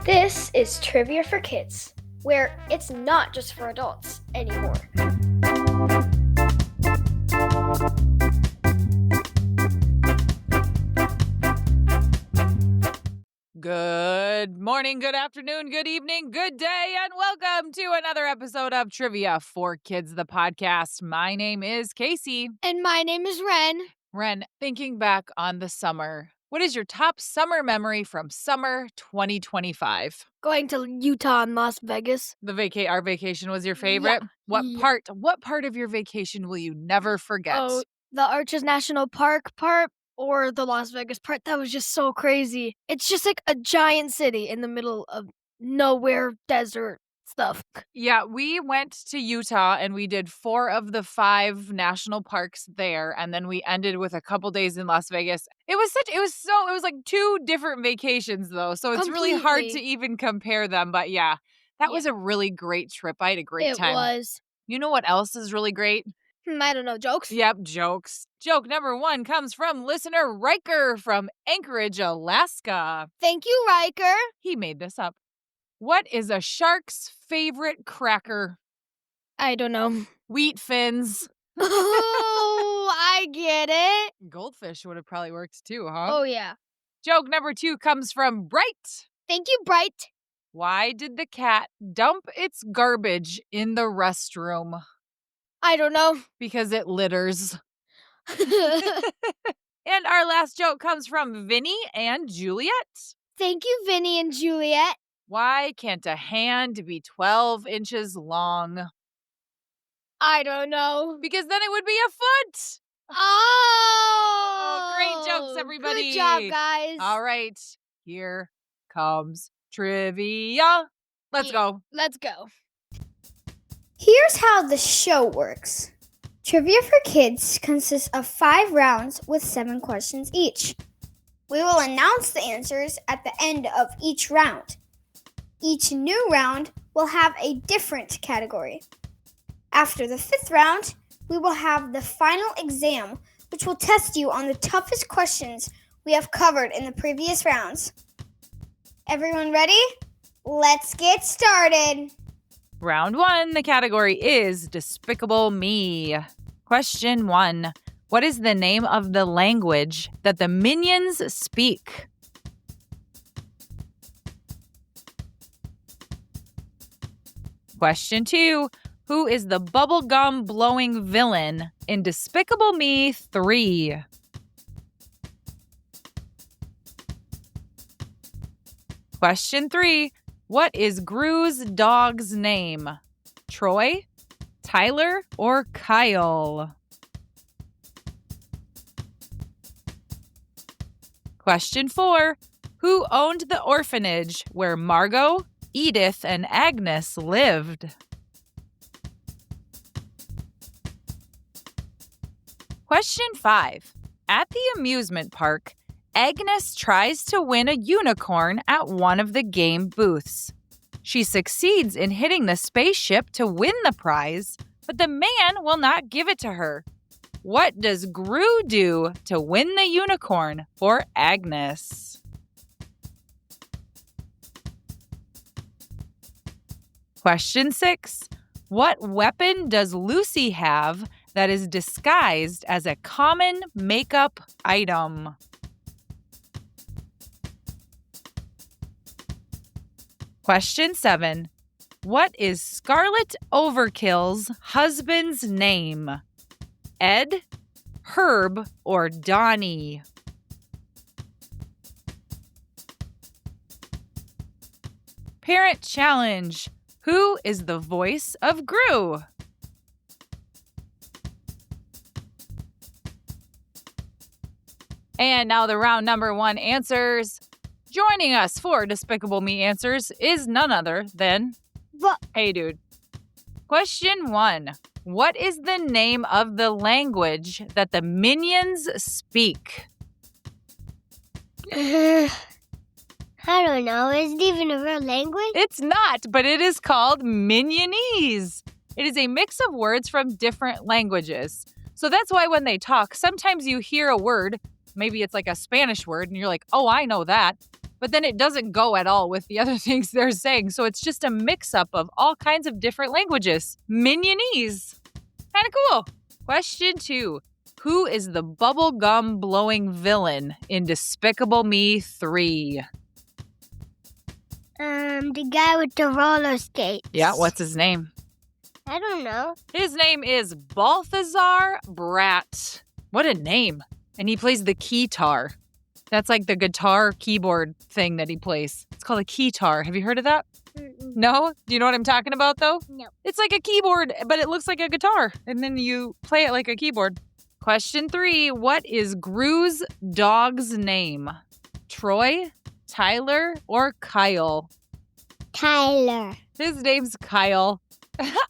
This is Trivia for Kids, where it's not just for adults anymore. Good morning, good afternoon, good evening, good day, and welcome to another episode of Trivia for Kids, the podcast. My name is Casey. And my name is Ren. Ren, thinking back on the summer, what is your top summer memory from summer 2025? Going to Utah and Las Vegas. Our vacation was your favorite? Yeah. What part of your vacation will you never forget? Oh, the Arches National Park part or the Las Vegas part. That was just so crazy. It's just like a giant city in the middle of nowhere, desert stuff. Yeah, we went to Utah and we did 4 of the 5 national parks there, and then we ended with a couple days in Las Vegas. It was like 2 different vacations though, so it's really hard to even compare them, but yeah, that was a really great trip. I had a great time. It was. You know what else is really great? I don't know, jokes? Yep, jokes. Joke number 1 comes from listener Riker from Anchorage, Alaska. Thank you, Riker. He made this up. What is a shark's favorite cracker? I don't know. Wheat fins. Oh, I get it. Goldfish would have probably worked too, huh? Oh, yeah. Joke number 2 comes from Bright. Thank you, Bright. Why did the cat dump its garbage in the restroom? I don't know. Because it litters. And our last joke comes from Vinny and Juliet. Thank you, Vinny and Juliet. Why can't a hand be 12 inches long? I don't know. Because then it would be a foot. Oh, great jokes, everybody. Good job, guys. All right, here comes trivia. Let's go. Let's go. Here's how the show works. Trivia for Kids consists of 5 rounds with 7 questions each. We will announce the answers at the end of each round. Each new round will have a different category. After the 5th round, we will have the final exam, which will test you on the toughest questions we have covered in the previous rounds. Everyone ready? Let's get started. Round 1, the category is Despicable Me. Question 1. What is the name of the language that the minions speak? Question 2. Who is the bubblegum blowing villain in Despicable Me 3? Question 3. What is Gru's dog's name? Troy, Tyler, or Kyle? Question 4. Who owned the orphanage where Margot, Edith, and Agnes lived? Question 5. At the amusement park, Agnes tries to win a unicorn at one of the game booths. She succeeds in hitting the spaceship to win the prize, but the man will not give it to her. What does Gru do to win the unicorn for Agnes? Question 6. What weapon does Lucy have that is disguised as a common makeup item? Question 7. What is Scarlet Overkill's husband's name? Ed, Herb, or Donnie? Parent challenge. Who is the voice of Gru? And now the round number 1 answers. Joining us for Despicable Me Answers is none other than... Hey, dude. Question 1. What is the name of the language that the minions speak? I don't know. Is it even a real language? It's not, but it is called Minionese. It is a mix of words from different languages. So that's why when they talk, sometimes you hear a word, maybe it's like a Spanish word, and you're like, oh, I know that. But then it doesn't go at all with the other things they're saying. So it's just a mix-up of all kinds of different languages. Minionese. Kind of cool. Question 2. Who is the bubblegum blowing villain in Despicable Me 3? The guy with the roller skates. Yeah, what's his name? I don't know. His name is Balthazar Brat. What a name. And he plays the keytar. That's like the guitar keyboard thing that he plays. It's called a keytar. Have you heard of that? Mm-mm. No? Do you know what I'm talking about, though? No. It's like a keyboard, but it looks like a guitar. And then you play it like a keyboard. Question 3. What is Gru's dog's name? Troy, Tyler, or Kyle? Tyler. His name's Kyle.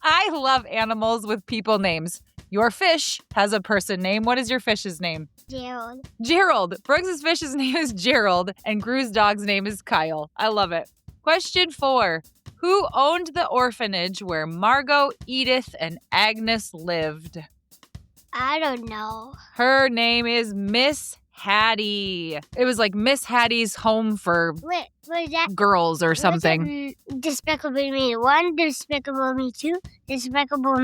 I love animals with people names. Your fish has a person name. What is your fish's name? Gerald. Gerald. Brooks' fish's name is Gerald, and Gru's dog's name is Kyle. I love it. Question 4. Who owned the orphanage where Margot, Edith, and Agnes lived? I don't know. Her name is Miss Hattie. It was like Miss Hattie's home for Wait, was that girls or something. Despicable Me 1, Despicable Me 2, Despicable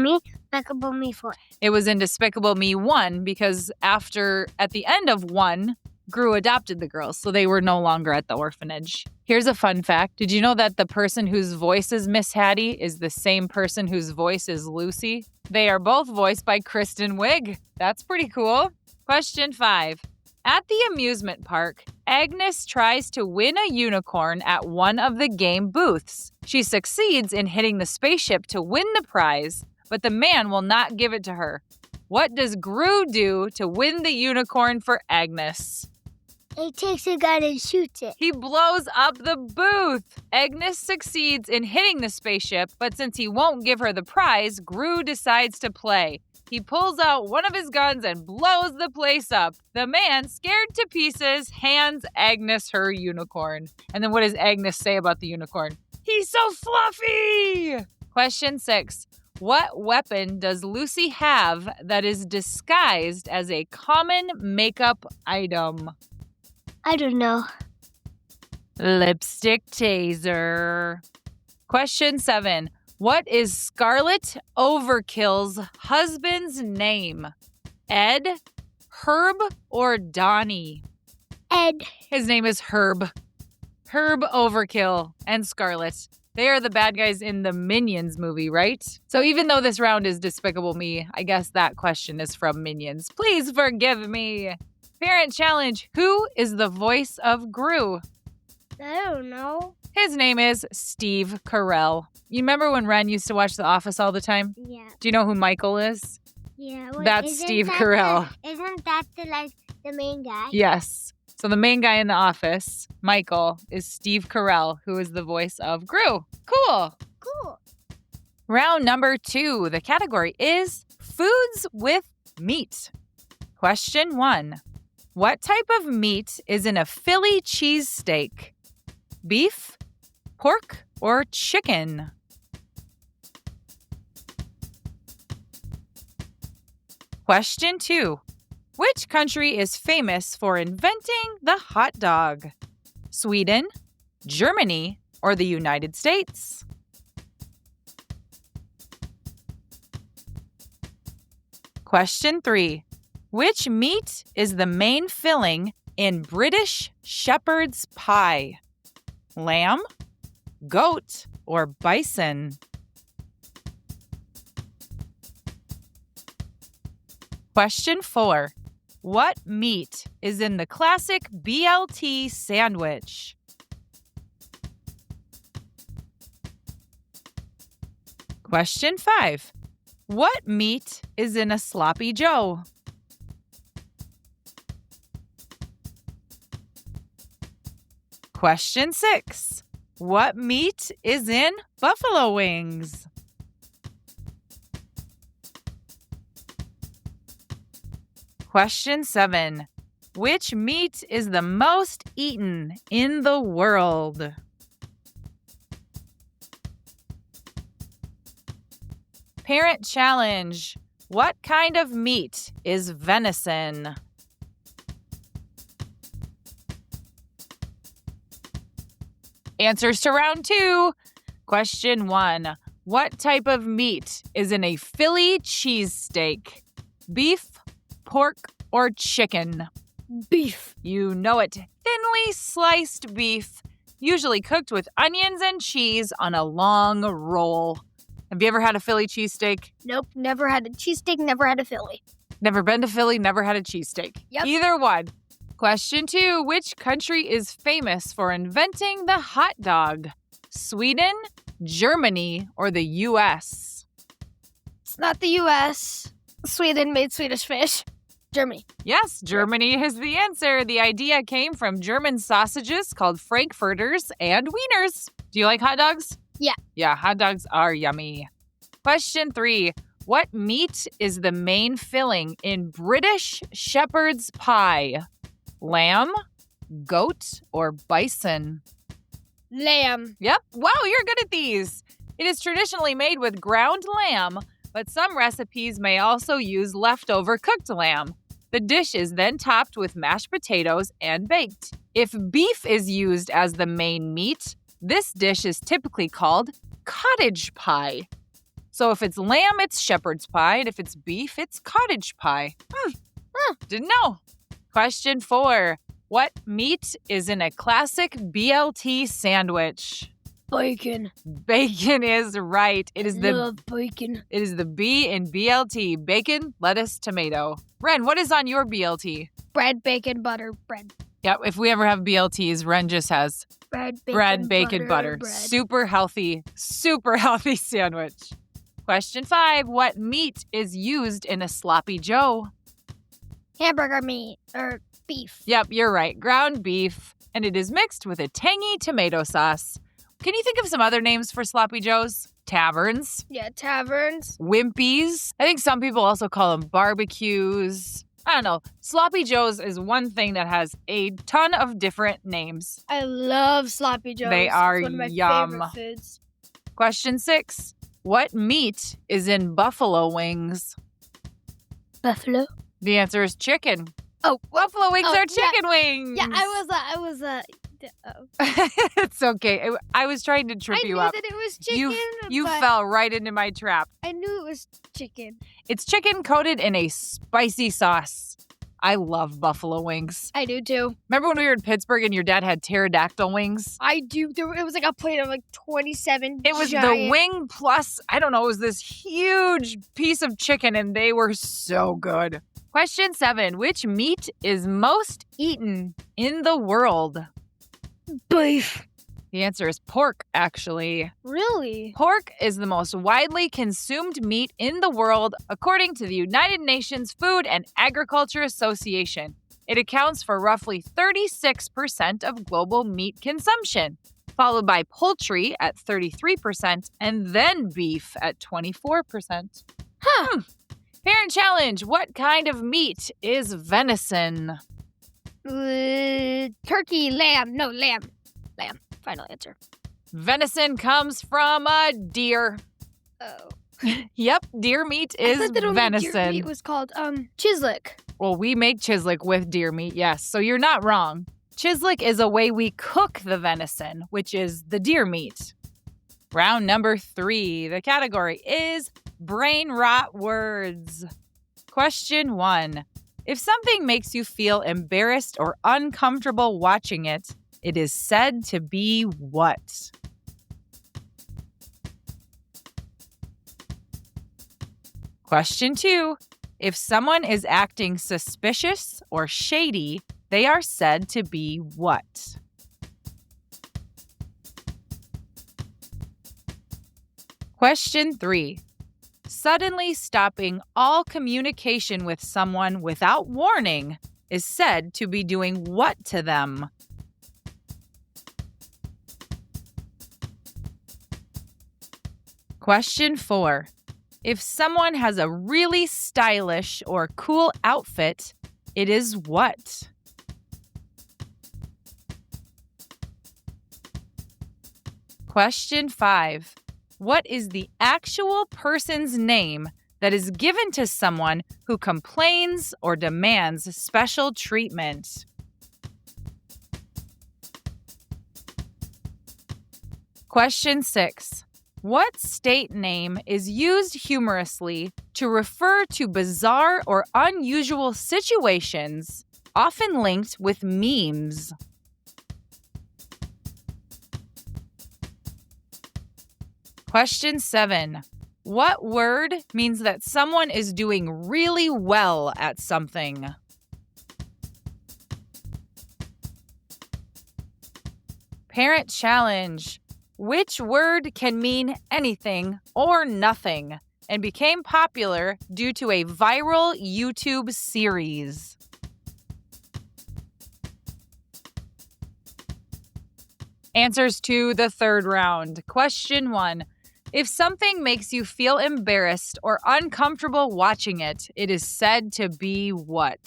Me 4. It was in Despicable Me 1 because at the end of 1, Gru adopted the girls, so they were no longer at the orphanage. Here's a fun fact. Did you know that the person whose voice is Miss Hattie is the same person whose voice is Lucy? They are both voiced by Kristen Wiig. That's pretty cool. Question 5. At the amusement park, Agnes tries to win a unicorn at one of the game booths. She succeeds in hitting the spaceship to win the prize, but the man will not give it to her. What does Gru do to win the unicorn for Agnes? He takes a gun and shoots it. He blows up the booth. Agnes succeeds in hitting the spaceship, but since he won't give her the prize, Gru decides to play. He pulls out one of his guns and blows the place up. The man, scared to pieces, hands Agnes her unicorn. And then what does Agnes say about the unicorn? He's so fluffy! Question 6. What weapon does Lucy have that is disguised as a common makeup item? I don't know. Lipstick taser. Question 7. What is Scarlet Overkill's husband's name? Ed, Herb, or Donnie? Ed. His name is Herb. Herb Overkill and Scarlet. They are the bad guys in the Minions movie, right? So even though this round is Despicable Me, I guess that question is from Minions. Please forgive me. Parent challenge. Who is the voice of Gru? I don't know. His name is Steve Carell. You remember when Ren used to watch The Office all the time? Yeah. Do you know who Michael is? Yeah. That's isn't Steve that Carell. Isn't that the main guy? Yes. So the main guy in The Office, Michael, is Steve Carell, who is the voice of Gru. Cool. Cool. Round number 2. The category is foods with meat. Question 1. What type of meat is in a Philly cheesesteak? Beef, pork, or chicken? Question 2. Which country is famous for inventing the hot dog? Sweden, Germany, or the United States? Question 3. Which meat is the main filling in British shepherd's pie? Lamb, goat, or bison? Question 4. What meat is in the classic BLT sandwich? Question 5. What meat is in a sloppy joe? Question 6. What meat is in buffalo wings? Question 7. Which meat is the most eaten in the world? Parent challenge. What kind of meat is venison? Answers to round 2. Question 1. What type of meat is in a Philly cheesesteak? Beef, pork, or chicken? Beef. You know it. Thinly sliced beef, usually cooked with onions and cheese on a long roll. Have you ever had a Philly cheesesteak? Nope, never had a cheesesteak, never had a Philly. Never been to Philly, never had a cheesesteak. Yep. Either one. Question 2. Which country is famous for inventing the hot dog? Sweden, Germany, or the U.S.? It's not the U.S. Sweden made Swedish fish. Germany. Yes, Germany is the answer. The idea came from German sausages called Frankfurters and wieners. Do you like hot dogs? Yeah. Yeah, hot dogs are yummy. Question 3. What meat is the main filling in British shepherd's pie? Lamb, goat, or bison? Lamb. Yep. Wow, you're good at these. It is traditionally made with ground lamb, but some recipes may also use leftover cooked lamb. The dish is then topped with mashed potatoes and baked. If beef is used as the main meat, this dish is typically called cottage pie. So if it's lamb, it's shepherd's pie, and if it's beef, it's cottage pie. Didn't know. Question 4. What meat is in a classic BLT sandwich? Bacon. Bacon is right. It is Love bacon. It is the B in BLT. Bacon, lettuce, tomato. Ren, what is on your BLT? Bread, bacon, butter, bread. Yep, if we ever have BLTs, Ren just has Bread, bacon, butter. bread. Super healthy sandwich. Question 5. What meat is used in a sloppy joe? Hamburger meat or beef. Yep, you're right. Ground beef. And it is mixed with a tangy tomato sauce. Can you think of some other names for sloppy joes? Taverns, Yeah, taverns. wimpies. I think some people also call them barbecues. I don't know. Sloppy joes is one thing that has a ton of different names. I love sloppy joes. They are it's one of my yum. favorite foods. Question 6. What meat is in buffalo wings? Buffalo. The answer is chicken. Oh, Buffalo wings Oh, are yeah. chicken wings. yeah. I was. It's okay. I was trying to trip I you knew up. that it was chicken. You but fell right into my trap. I knew it was chicken. It's chicken coated in a spicy sauce. I love buffalo wings. I do too. Remember when we were in Pittsburgh and your dad had pterodactyl wings? I do. It was like a plate of like 27. It was the giant- wing plus, I don't know, it was this huge piece of chicken and they were so good. Question 7. Which meat is most eaten in the world? beef. The answer is pork, actually. Really? Pork is the most widely consumed meat in the world, according to the United Nations Food and Agriculture Association. It accounts for roughly 36% of global meat consumption, followed by poultry at 33% and then beef at 24%. Huh. Parent challenge. What kind of meat is venison? Turkey, lamb. No, lamb. Lamb. Final answer. Venison comes from a deer. Oh. Yep, deer meat I is thought that only venison. deer meat was called chislick. Well, we make chislick with deer meat, yes, so you're not wrong. Chislick is a way we cook the venison, which is the deer meat. Round number 3. The category is Brainrot Words. Question 1. If something makes you feel embarrassed or uncomfortable watching it, it is said to be what? Question 2. If someone is acting suspicious or shady, they are said to be what? Question 3. Suddenly stopping all communication with someone without warning is said to be doing what to them? Question 4. If someone has a really stylish or cool outfit, it is what? Question 5. What is the actual person's name that is given to someone who complains or demands special treatment? Question 6. What state name is used humorously to refer to bizarre or unusual situations, often linked with memes? Question 7. What word means that someone is doing really well at something? Parent challenge. Which word can mean anything or nothing and became popular due to a viral YouTube series? Answers to the third round. Question 1. If something makes you feel embarrassed or uncomfortable watching it, it is said to be what?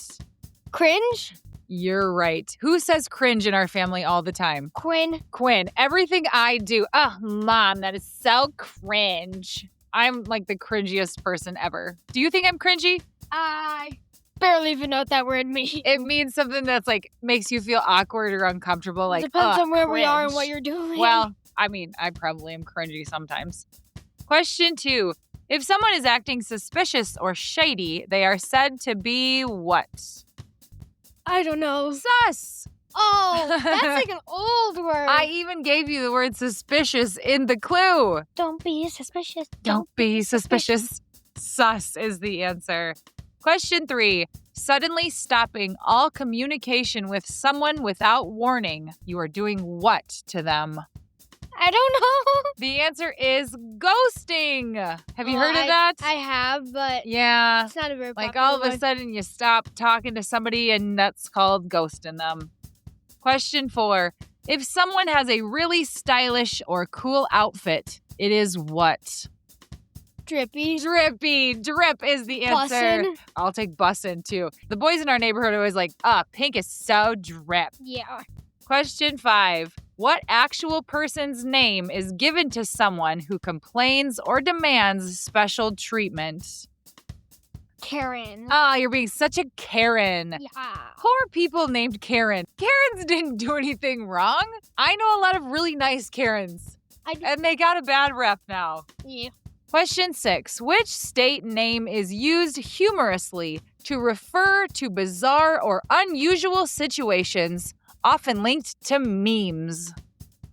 Cringe? You're right. Who says cringe in our family all the time? Quinn. Quinn. Everything I do. Oh, Mom, that is so cringe. I'm like the cringiest person ever. Do you think I'm cringy? I barely even know what that word means. It means something that's like makes you feel awkward or uncomfortable. Like, depends on where we are and cringe. what you're doing. Well, I mean, I probably am cringy sometimes. Question 2. If someone is acting suspicious or shady, they are said to be what? I don't know. Sus. Oh, that's like an old word. I even gave you the word suspicious in the clue. Don't be suspicious. Don't be suspicious. Sus is the answer. Question 3. Suddenly stopping all communication with someone without warning. You are doing what to them? I don't know. The answer is ghosting. Have you heard of that? I have, but Yeah. it's not a very Like popular all of a one. sudden you stop talking to somebody and that's called ghosting them. Question 4. If someone has a really stylish or cool outfit, it is what? Drippy. Drippy. Drip is the answer. Bussin'. I'll take bussin' too. The boys in our neighborhood are always like, pink is so drip. Yeah. Question 5. What actual person's name is given to someone who complains or demands special treatment? Karen. You're being such a Karen. Yeah. Poor people named Karen. Karens didn't do anything wrong. I know a lot of really nice Karens, and they got a bad rep now. Yeah. Question 6. Which state name is used humorously to refer to bizarre or unusual situations, often linked to memes?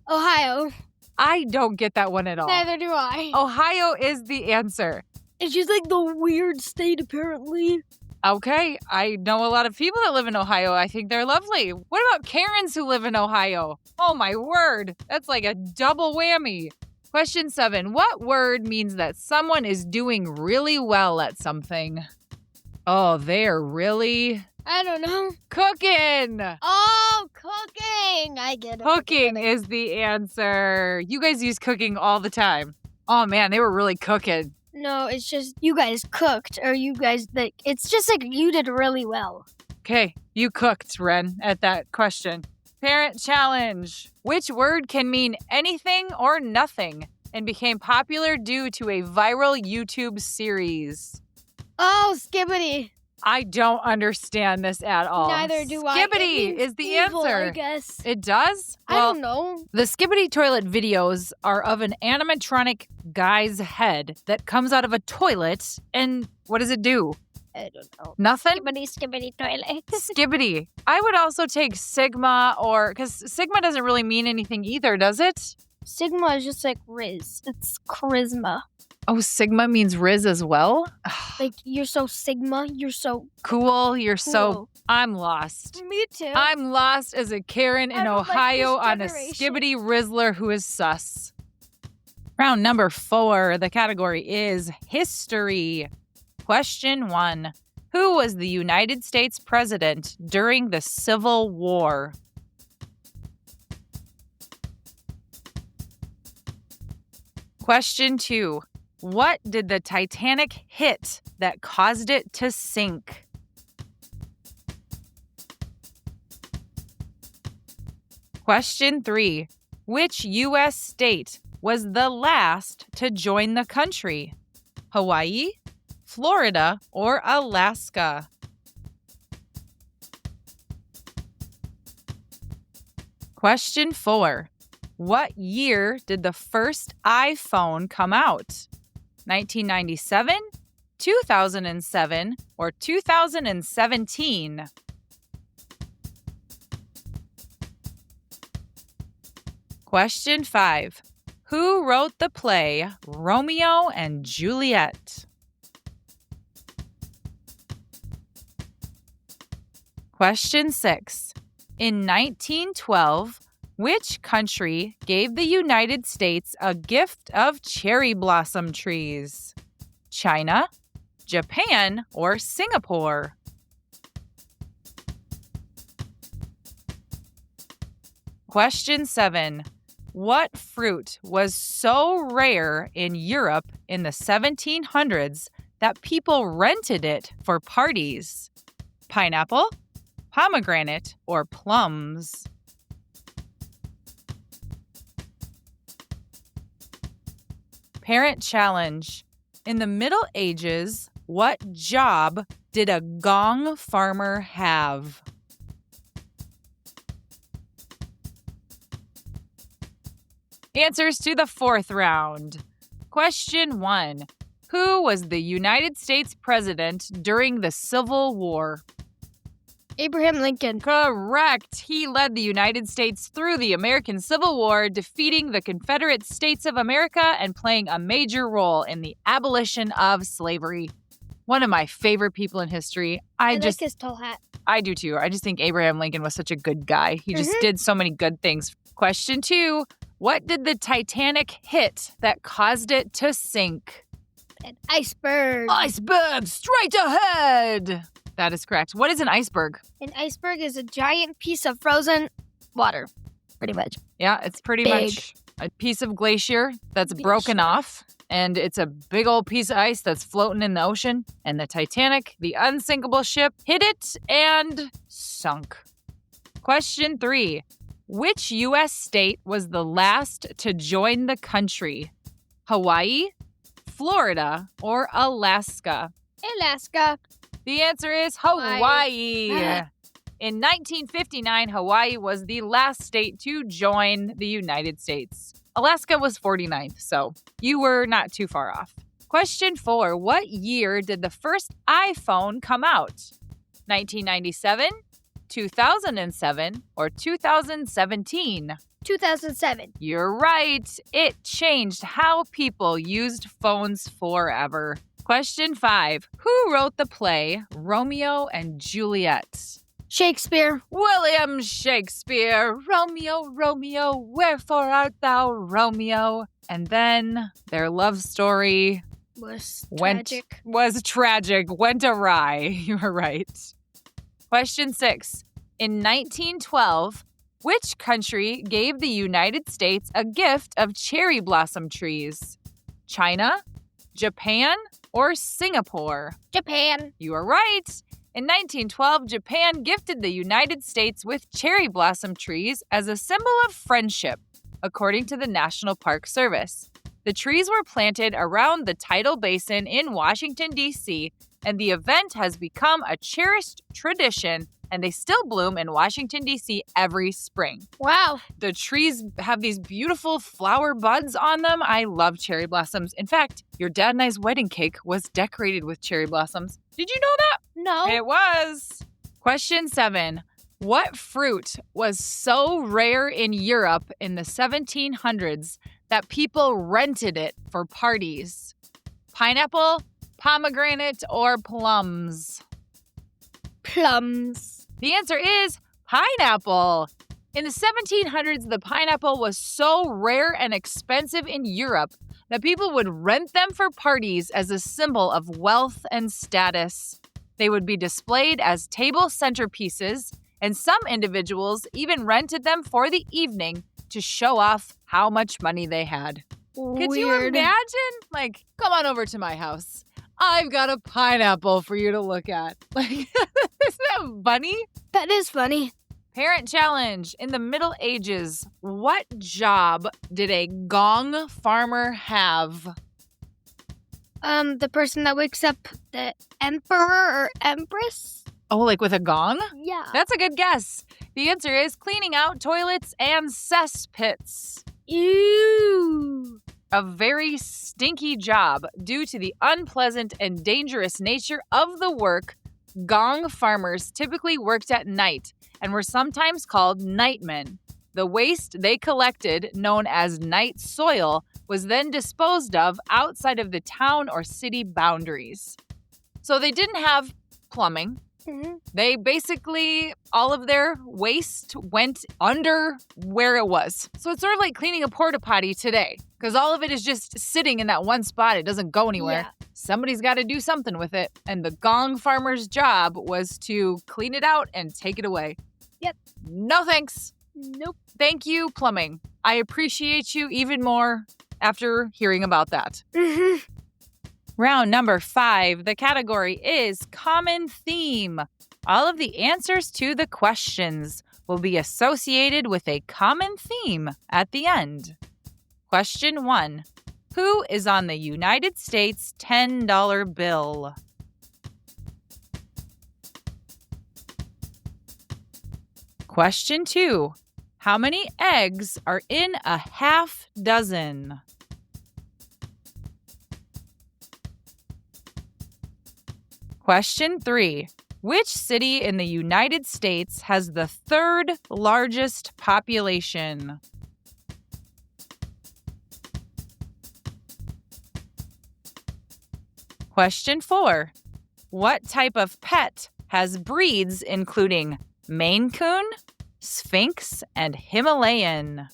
Ohio. I don't get that one at all. Neither do I. Ohio is the answer. It's just like the weird state, apparently. Okay, I know a lot of people that live in Ohio. I think they're lovely. What about Karens who live in Ohio? Oh my word, that's like a double whammy. Question 7. What word means that someone is doing really well at something? Oh, they're really I don't know. cooking. Oh, cooking. I get it. Cooking is the answer. You guys use cooking all the time. Oh man, they were really cooking. No, it's just you guys cooked, or you guys, like, it's just like you did really well. Okay, you cooked, Ren, at that question. Parent challenge. Which word can mean anything or nothing and became popular due to a viral YouTube series? Oh, skibbity. I don't understand this at all. Neither do I. It Skibbity means is the evil, answer. I guess. It does? I don't know. The Skibbity toilet videos are of an animatronic guy's head that comes out of a toilet, and what does it do? I don't know. Nothing? Skibbity toilet. Skibbity. I would also take Sigma because Sigma doesn't really mean anything either, does it? Sigma is just like Riz. It's charisma. Oh, Sigma means Riz as well? Like, you're so Sigma. You're so Cool. You're so... cool. I'm lost. Me too. I'm lost as a Karen in I don't like Ohio this on a generation. Skibbity Rizzler who is sus. Round number 4. The category is history. Question 1. Who was the United States president during the Civil War? Question 2. What did the Titanic hit that caused it to sink? Question 3. Which U.S. state was the last to join the country? Hawaii, Florida, or Alaska? Question 4. What year did the first iPhone come out? 1997, 2007, or 2017? Question 5. Who wrote the play Romeo and Juliet? Question 6. In 1912, which country gave the United States a gift of cherry blossom trees? China, Japan, or Singapore? Question 7. What fruit was so rare in Europe in the 1700s that people rented it for parties? Pineapple, pomegranate, or plums? Parent challenge. In the Middle Ages, what job did a gong farmer have? Answers to the fourth round. Question 1. Who was the United States president during the Civil War? Abraham Lincoln. Correct. He led the United States through the American Civil War, defeating the Confederate States of America and playing a major role in the abolition of slavery. One of my favorite people in history. I like his tall hat. I do too. I just think Abraham Lincoln was such a good guy. He just did so many good things. Question 2. What did the Titanic hit that caused it to sink? An iceberg. Iceberg, straight ahead. That is correct. What is an iceberg? An iceberg is a giant piece of frozen water, pretty much. Yeah, it's pretty Big. much a piece of glacier that's broken off, and it's a big old piece of ice that's floating in the ocean. And the Titanic, the unsinkable ship, hit it and sunk. Question 3. Which U.S. state was the last to join the country? Hawaii, Florida, or Alaska? Alaska. The answer is Hawaii. In 1959, Hawaii was the last state to join the United States. Alaska was 49th, so you were not too far off. Question 4. What year did the first iPhone come out? 1997, 2007, or 2017? 2007. You're right. It changed how people used phones forever. Question 5. Who wrote the play Romeo and Juliet? Shakespeare. William Shakespeare. Romeo, Romeo, wherefore art thou, Romeo? And then their love story Was tragic, went awry. You were right. Question 6. In 1912, which country gave the United States a gift of cherry blossom trees? China, Japan, or Singapore? Japan. You are right. In 1912, Japan gifted the United States with cherry blossom trees as a symbol of friendship, according to the National Park Service. The trees were planted around the tidal basin in Washington, D.C., and the event has become a cherished tradition, and they still bloom in Washington, D.C. every spring. Wow. The trees have these beautiful flower buds on them. I love cherry blossoms. In fact, your dad and I's wedding cake was decorated with cherry blossoms. Did you know that? No. It was. Question 7. What fruit was so rare in Europe in the 1700s that people rented it for parties? Pineapple, pomegranate, or plums? Plums. The answer is pineapple. In the 1700s, the pineapple was so rare and expensive in Europe that people would rent them for parties as a symbol of wealth and status. They would be displayed as table centerpieces, and some individuals even rented them for the evening to show off how much money they had. Could you imagine? Like, come on over to my house. I've got a pineapple for you to look at. Like, isn't that funny? That is funny. Parent challenge. In the Middle Ages, what job did a gong farmer have? The person that wakes up the emperor or empress? Oh, like with a gong? Yeah. That's a good guess. The answer is cleaning out toilets and cesspits. Ew. A very stinky job due to the unpleasant and dangerous nature of the work. Gong farmers typically worked at night and were sometimes called nightmen. The waste they collected, known as night soil, was then disposed of outside of the town or city boundaries. So they didn't have plumbing. They basically, all of their waste went under where it was. So it's sort of like cleaning a porta potty today, because all of it is just sitting in that one spot. It doesn't go anywhere. Yeah. Somebody's got to do something with it. And the gong farmer's job was to clean it out and take it away. Yep. No thanks. Nope. Thank you, plumbing. I appreciate you even more after hearing about that. Round number 5. The category is common theme. All of the answers to the questions will be associated with a common theme at the end. Question 1. Who is on the United States $10 bill? Question 2. How many eggs are in a half dozen? Question 3. Which city in the United States has the 3rd largest population? Question 4. What type of pet has breeds including Maine Coon, Sphinx, and Himalayan?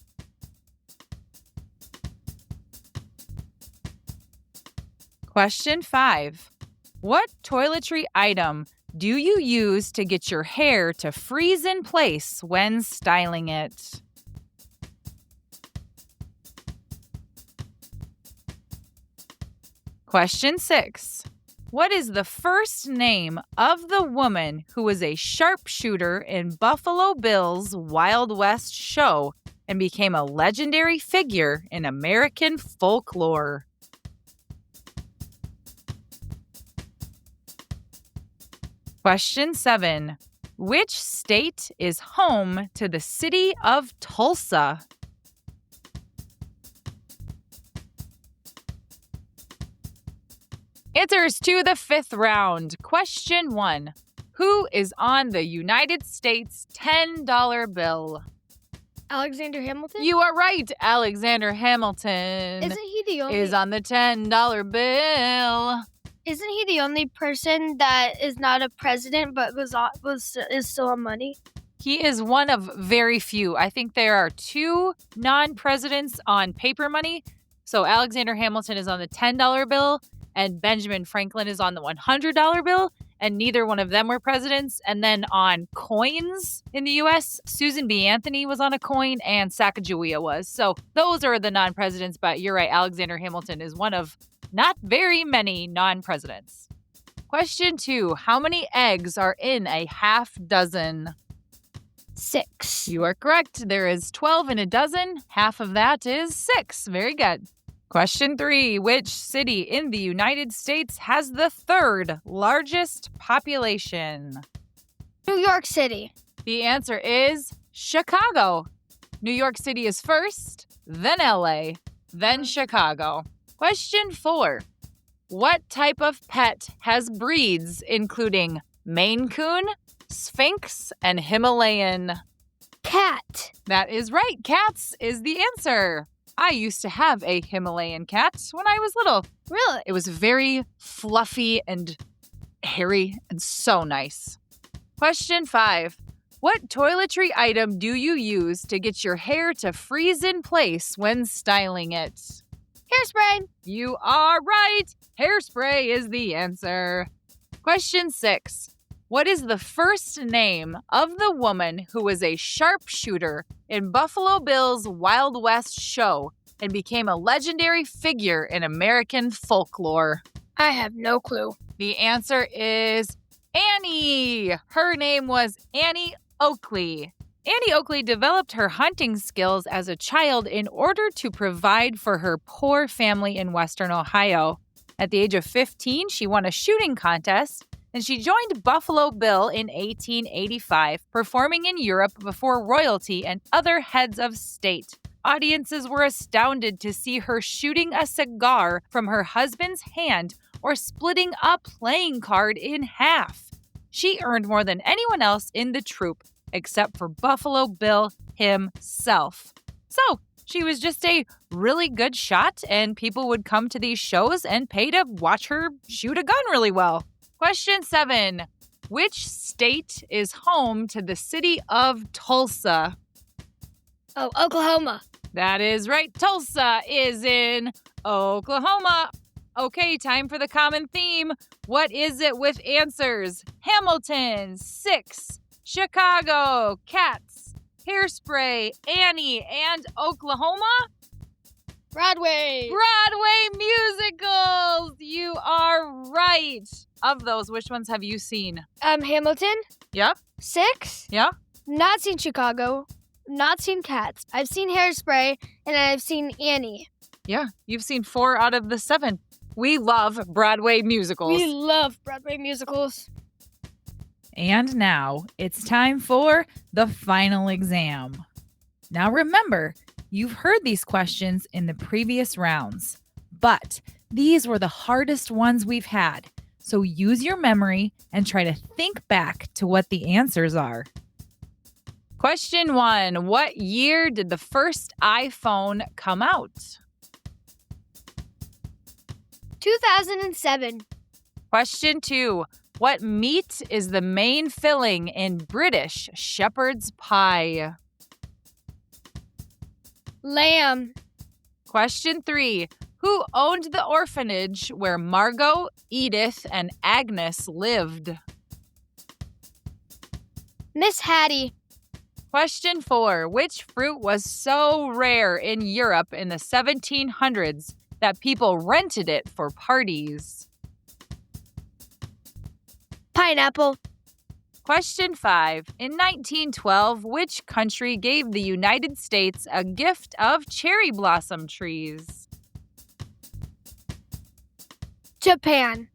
Question 5. What toiletry item do you use to get your hair to freeze in place when styling it? Question 6. What is the first name of the woman who was a sharpshooter in Buffalo Bill's Wild West show and became a legendary figure in American folklore? Question 7. Which state is home to the city of Tulsa? Answers to the 5th round. Question 1. Who is on the United States $10 bill? Alexander Hamilton? You are right. Alexander Hamilton Isn't he the only? is on the $10 bill. Isn't he the only person that is not a president but is still on money? He is one of very few. I think there are 2 non-presidents on paper money. So Alexander Hamilton is on the $10 bill and Benjamin Franklin is on the $100 bill, and neither one of them were presidents. And then on coins in the U.S., Susan B. Anthony was on a coin and Sacagawea was. So those are the non-presidents, but you're right, Alexander Hamilton is one of not very many non-presidents. Question 2. How many eggs are in a half dozen? 6. You are correct. There is 12 in a dozen. Half of that is 6. Very good. Question 3. Which city in the United States has the 3rd largest population? New York City. The answer is Chicago. New York City is first, then LA, then Chicago. Question 4. What type of pet has breeds including Maine Coon, Sphinx, and Himalayan? Cat. That is right. Cats is the answer. I used to have a Himalayan cat when I was little. Really? It was very fluffy and hairy and so nice. Question 5. What toiletry item do you use to get your hair to freeze in place when styling it? Hairspray. You are right. Hairspray is the answer. Question 6. What is the first name of the woman who was a sharpshooter in Buffalo Bill's Wild West show and became a legendary figure in American folklore? I have no clue. The answer is Annie. Her name was Annie Oakley. Annie Oakley developed her hunting skills as a child in order to provide for her poor family in Western Ohio. At the age of 15, she won a shooting contest, and she joined Buffalo Bill in 1885, performing in Europe before royalty and other heads of state. Audiences were astounded to see her shooting a cigar from her husband's hand or splitting a playing card in half. She earned more than anyone else in the troupe, except for Buffalo Bill himself. So, she was just a really good shot, and people would come to these shows and pay to watch her shoot a gun really well. Question 7. Which state is home to the city of Tulsa? Oh, Oklahoma. That is right. Tulsa is in Oklahoma. Okay, time for the common theme. What is it with answers? Hamilton, 6, Chicago, Cats, Hairspray, Annie, and Oklahoma? Broadway. Broadway musicals! You are right. Of those, which ones have you seen? Hamilton. Yeah? 6. Yeah? Not seen Chicago. Not seen Cats. I've seen Hairspray, and I've seen Annie. Yeah, you've seen 4 out of the 7. We love Broadway musicals. We love Broadway musicals. And now it's time for the final exam. Now remember, you've heard these questions in the previous rounds, but these were the hardest ones we've had. So use your memory and try to think back to what the answers are. Question 1. What year did the first iPhone come out? 2007. Question 2. What meat is the main filling in British shepherd's pie? Lamb. Question 3. Who owned the orphanage where Margot, Edith, and Agnes lived? Miss Hattie. Question 4. Which fruit was so rare in Europe in the 1700s that people rented it for parties? Pineapple. Question 5. In 1912, which country gave the United States a gift of cherry blossom trees? Japan.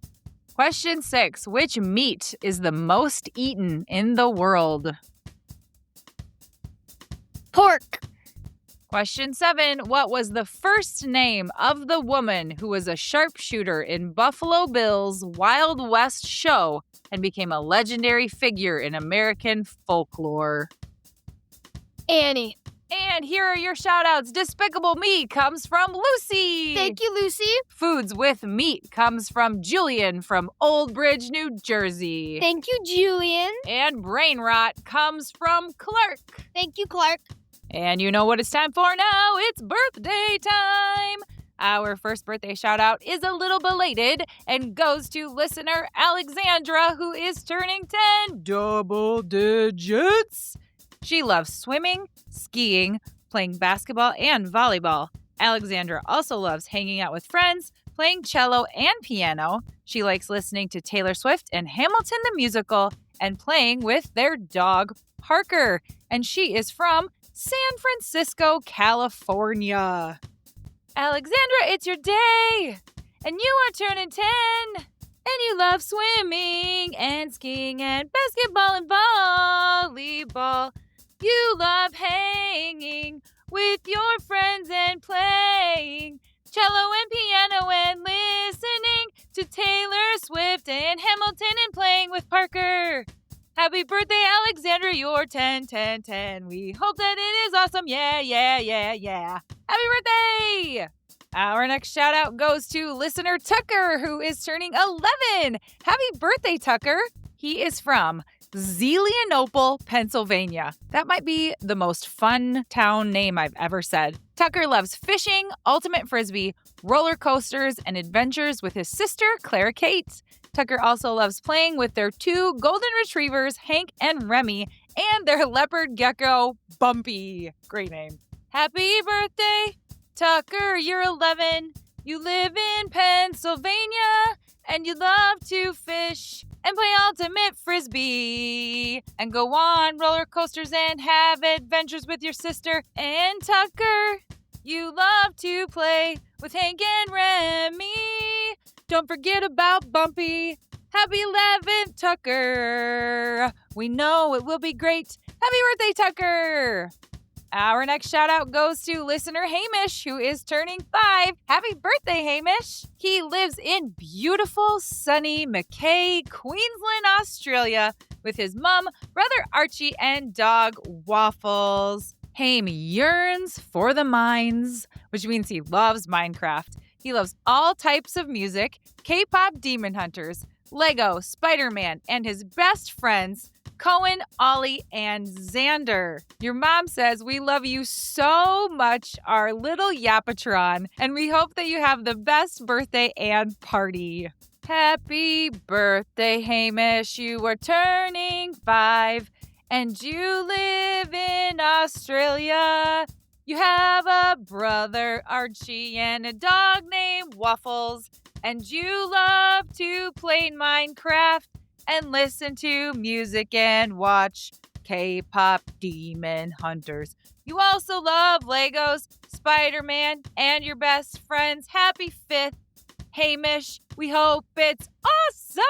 Question 6. Which meat is the most eaten in the world? Pork. Question 7. What was the first name of the woman who was a sharpshooter in Buffalo Bill's Wild West show and became a legendary figure in American folklore? Annie. And here are your shout-outs. Despicable Me comes from Lucy. Thank you, Lucy. Foods with Meat comes from Julian from Old Bridge, New Jersey. Thank you, Julian. And Brainrot comes from Clark. Thank you, Clark. And you know what it's time for now? It's birthday time! Our first birthday shout-out is a little belated and goes to listener Alexandra, who is turning 10 double digits. She loves swimming, skiing, playing basketball, and volleyball. Alexandra also loves hanging out with friends, playing cello and piano. She likes listening to Taylor Swift and Hamilton the Musical and playing with their dog, Parker. And she is from San Francisco, California. Alexandra, it's your day, and you are turning 10, and you love swimming and skiing and basketball and volleyball. You love hanging with your friends and playing cello and piano and listening to Taylor Swift and Hamilton and playing with Parker. Happy birthday, Alexandra, you're 10, 10, 10. We hope that it is awesome. Yeah, yeah, yeah, yeah. Happy birthday! Our next shout out goes to listener Tucker, who is turning 11. Happy birthday, Tucker. He is from Zelienople, Pennsylvania. That might be the most fun town name I've ever said. Tucker loves fishing, ultimate frisbee, roller coasters, and adventures with his sister, Clara Kate. Tucker also loves playing with their 2 golden retrievers, Hank and Remy, and their leopard gecko, Bumpy. Great name. Happy birthday, Tucker, you're 11. You live in Pennsylvania, and you love to fish and play ultimate frisbee and go on roller coasters and have adventures with your sister and Tucker. You love to play with Hank and Remy. Don't forget about Bumpy. Happy 11th, Tucker. We know it will be great. Happy birthday, Tucker. Our next shout out goes to listener Hamish, who is turning 5. Happy birthday, Hamish. He lives in beautiful, sunny Mackay, Queensland, Australia, with his mom, brother Archie, and dog Waffles. Ham yearns for the mines, which means he loves Minecraft. He loves all types of music, K-pop demon hunters, Lego, Spider-Man, and his best friends, Cohen, Ollie, and Xander. Your mom says we love you so much, our little Yapatron, and we hope that you have the best birthday and party. Happy birthday, Hamish. You are turning 5, and you live in Australia. You have a brother, Archie, and a dog named Waffles, and you love to play Minecraft and listen to music and watch K-pop demon hunters. You also love Legos, Spider-Man, and your best friends. Happy 5th, Hamish. We hope it's awesome!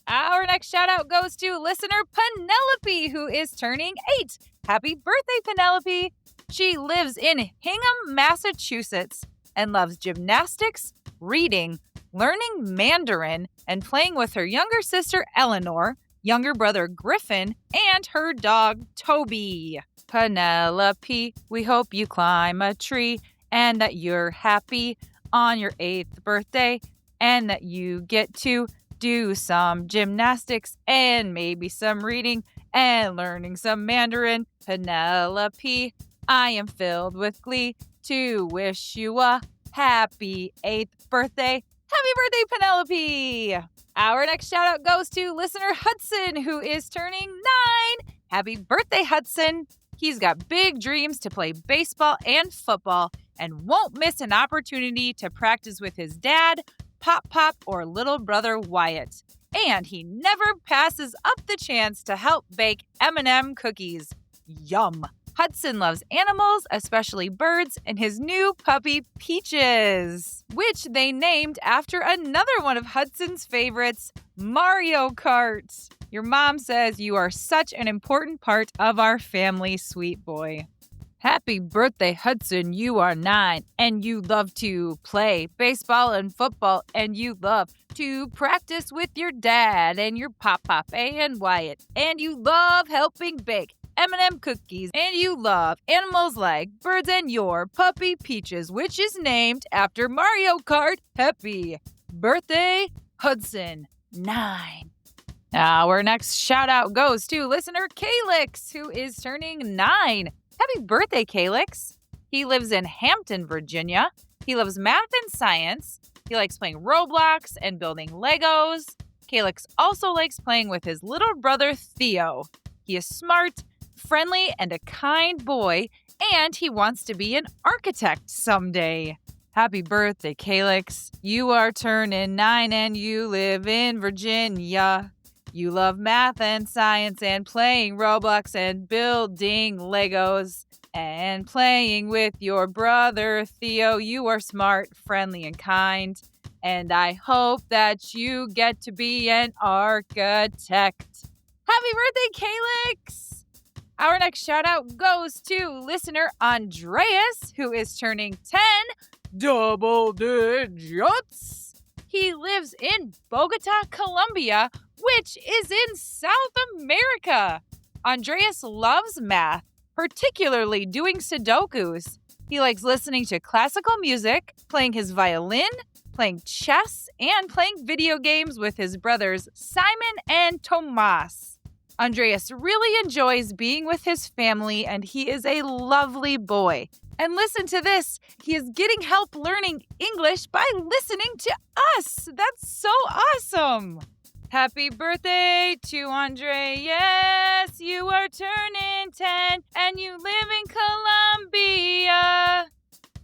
Our next shout out goes to listener Penelope, who is turning 8. Happy birthday, Penelope! She lives in Hingham, Massachusetts, and loves gymnastics, reading, learning Mandarin, and playing with her younger sister Eleanor, younger brother Griffin, and her dog Toby. Penelope, we hope you climb a tree and that you're happy on your 8th birthday and that you get to do some gymnastics and maybe some reading and learning some Mandarin. Penelope, I am filled with glee to wish you a happy 8th birthday. Happy birthday, Penelope! Our next shout out goes to listener Hudson, who is turning 9. Happy birthday, Hudson! He's got big dreams to play baseball and football and won't miss an opportunity to practice with his dad, Pop, or little brother Wyatt. And he never passes up the chance to help bake M&M cookies. Yum! Hudson loves animals, especially birds, and his new puppy, Peaches, which they named after another one of Hudson's favorites, Mario Kart. Your mom says you are such an important part of our family, sweet boy. Happy birthday, Hudson. You are 9, and you love to play baseball and football, and you love to practice with your dad and your Pop and Wyatt, and you love helping bake M&M cookies, and you love animals like birds and your puppy Peaches, which is named after Mario Kart. Happy birthday, Hudson, 9. Our next shout out goes to listener Calix, who is turning 9. Happy birthday, Calix. He lives in Hampton, Virginia. He loves math and science. He likes playing Roblox and building Legos. Calix also likes playing with his little brother, Theo. He is smart, friendly, and a kind boy, and he wants to be an architect someday. Happy birthday, Calix. You are turning 9 and you live in Virginia. You love math and science and playing Roblox and building Legos and playing with your brother Theo. You are smart, friendly, and kind. And I hope that you get to be an architect. Happy birthday, Calix! Our next shout out goes to listener Andreas, who is turning 10 double digits. He lives in Bogota, Colombia, which is in South America. Andreas loves math, particularly doing Sudokus. He likes listening to classical music, playing his violin, playing chess, and playing video games with his brothers Simon and Tomas. Andreas really enjoys being with his family, and he is a lovely boy. And listen to this, he is getting help learning English by listening to us. That's so awesome. Happy birthday to Andre. Yes, you are turning 10 and you live in Colombia.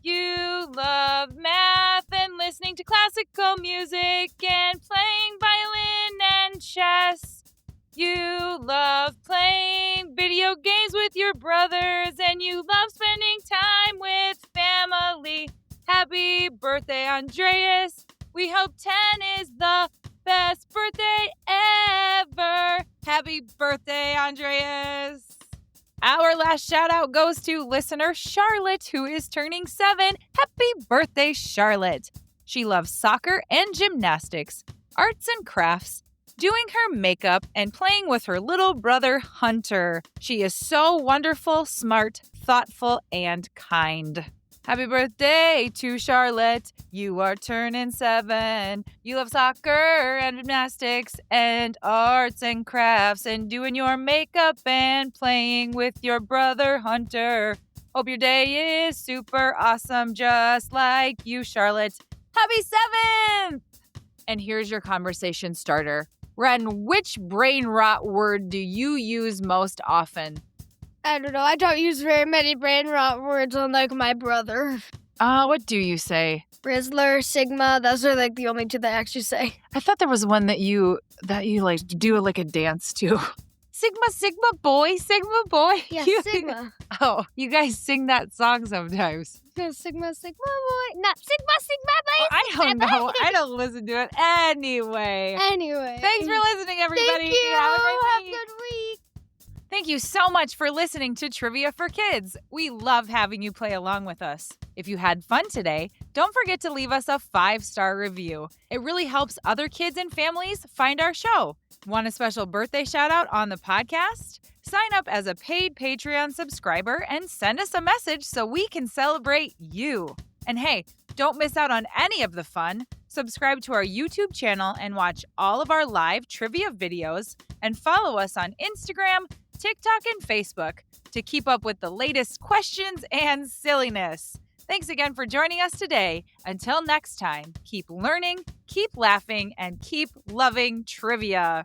You love math and listening to classical music and playing violin You love playing video games with your brothers, and you love spending time with family. Happy birthday, Andreas. We hope 10 is the best birthday ever. Happy birthday, Andreas. Our last shout out goes to listener Charlotte, who is turning 7. Happy birthday, Charlotte. She loves soccer and gymnastics, arts and crafts, doing her makeup, and playing with her little brother, Hunter. She is so wonderful, smart, thoughtful, and kind. Happy birthday to Charlotte. You are turning 7. You love soccer and gymnastics and arts and crafts and doing your makeup and playing with your brother, Hunter. Hope your day is super awesome, just like you, Charlotte. Happy 7th! And here's your conversation starter. Ren, which brain rot word do you use most often? I don't know. I don't use very many brain rot words unlike my brother. What do you say? Rizzler, Sigma, those are like the only two that I actually say. I thought there was one that you like do like a dance to. Sigma boy. Yeah, You- Sigma. Oh, you guys sing that song sometimes. Yeah, Sigma boy. Not Sigma boy. I don't know. I don't listen to it anyway. Anyway. Thanks for listening, everybody. Thank you. Have a great Have a week. good week. Thank you so much for listening to Trivia for Kids. We love having you play along with us. If you had fun today, don't forget to leave us a 5-star review. It really helps other kids and families find our show. Want a special birthday shout out on the podcast? Sign up as a paid Patreon subscriber and send us a message so we can celebrate you. And hey, don't miss out on any of the fun. Subscribe to our YouTube channel and watch all of our live trivia videos, and follow us on Instagram, TikTok, and Facebook to keep up with the latest questions and silliness. Thanks again for joining us today. Until next time, keep learning, keep laughing, and keep loving trivia.